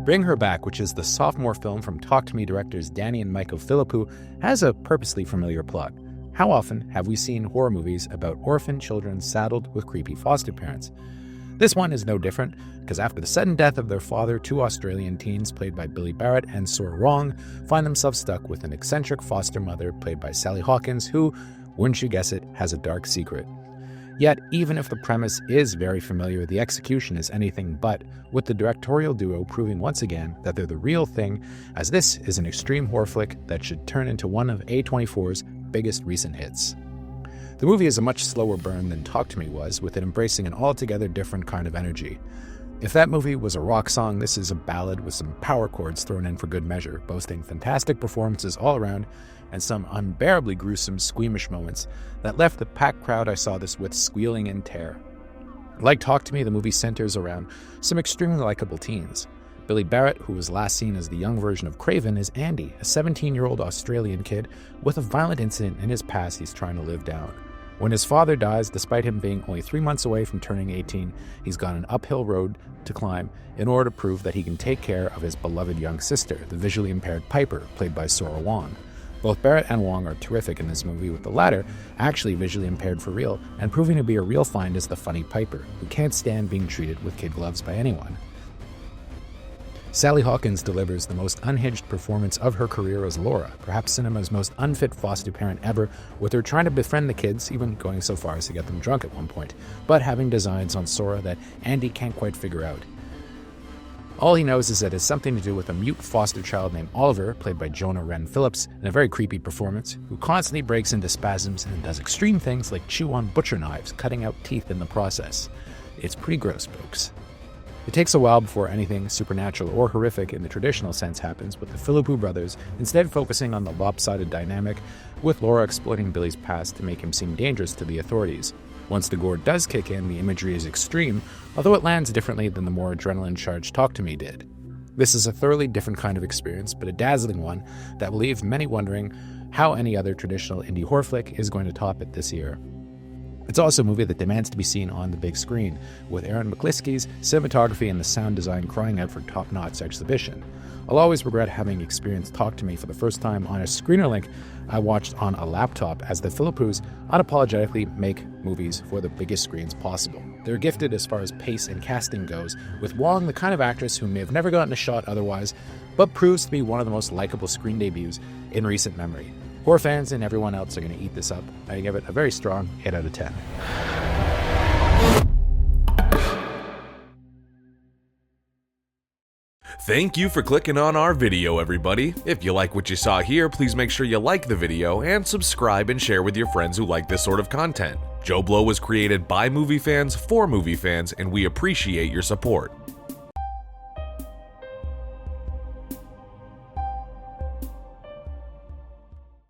Bring Her Back, which is the sophomore film from Talk to Me directors Danny and Michael Philippou, has a purposely familiar plot. How often have we seen horror movies about orphan children saddled with creepy foster parents? This one is no different, because after the sudden death of their father, two Australian teens played by Billy Barrett and Sora Wrong find themselves stuck with an eccentric foster mother played by Sally Hawkins who, wouldn't you guess it, has a dark secret. Yet, even if the premise is very familiar, the execution is anything but, with the directorial duo proving once again that they're the real thing, as this is an extreme horror flick that should turn into one of A24's biggest recent hits. The movie is a much slower burn than Talk to Me was, with it embracing an altogether different kind of energy. If that movie was a rock song, this is a ballad with some power chords thrown in for good measure, boasting fantastic performances all around and some unbearably gruesome, squeamish moments that left the packed crowd I saw this with squealing in terror. Like Talk to Me, the movie centers around some extremely likable teens. Billy Barrett, who was last seen as the young version of Craven, is Andy, a 17-year-old Australian kid with a violent incident in his past he's trying to live down. When his father dies, despite him being only 3 months away from turning 18, he's got an uphill road to climb in order to prove that he can take care of his beloved young sister, the visually impaired Piper, played by Sora Wong. Both Barrett and Wong are terrific in this movie, with the latter actually visually impaired for real and proving to be a real find as the funny Piper, who can't stand being treated with kid gloves by anyone. Sally Hawkins delivers the most unhinged performance of her career as Laura, perhaps cinema's most unfit foster parent ever, with her trying to befriend the kids, even going so far as to get them drunk at one point, but having designs on Sora that Andy can't quite figure out. All he knows is that it's something to do with a mute foster child named Oliver, played by Jonah Wren Phillips, in a very creepy performance, who constantly breaks into spasms and does extreme things like chew on butcher knives, cutting out teeth in the process. It's pretty gross, folks. It takes a while before anything supernatural or horrific in the traditional sense happens, with the Philippou brothers instead focusing on the lopsided dynamic, with Laura exploiting Billy's past to make him seem dangerous to the authorities. Once the gore does kick in, the imagery is extreme, although it lands differently than the more adrenaline-charged Talk to Me did. This is a thoroughly different kind of experience, but a dazzling one that will leave many wondering how any other traditional indie horror flick is going to top it this year. It's also a movie that demands to be seen on the big screen, with Aaron McCliskey's cinematography and the sound design crying out for top-notch exhibition. I'll always regret having experienced Talk to Me for the first time on a screener link I watched on a laptop, as the Philippous unapologetically make movies for the biggest screens possible. They're gifted as far as pace and casting goes, with Wong the kind of actress who may have never gotten a shot otherwise, but proves to be one of the most likable screen debuts in recent memory. Horror fans and everyone else are going to eat this up. I give it a very strong 8 out of 10. Thank you for clicking on our video, everybody. If you like what you saw here, please make sure you like the video and subscribe and share with your friends who like this sort of content. JoBlo was created by movie fans for movie fans, and we appreciate your support.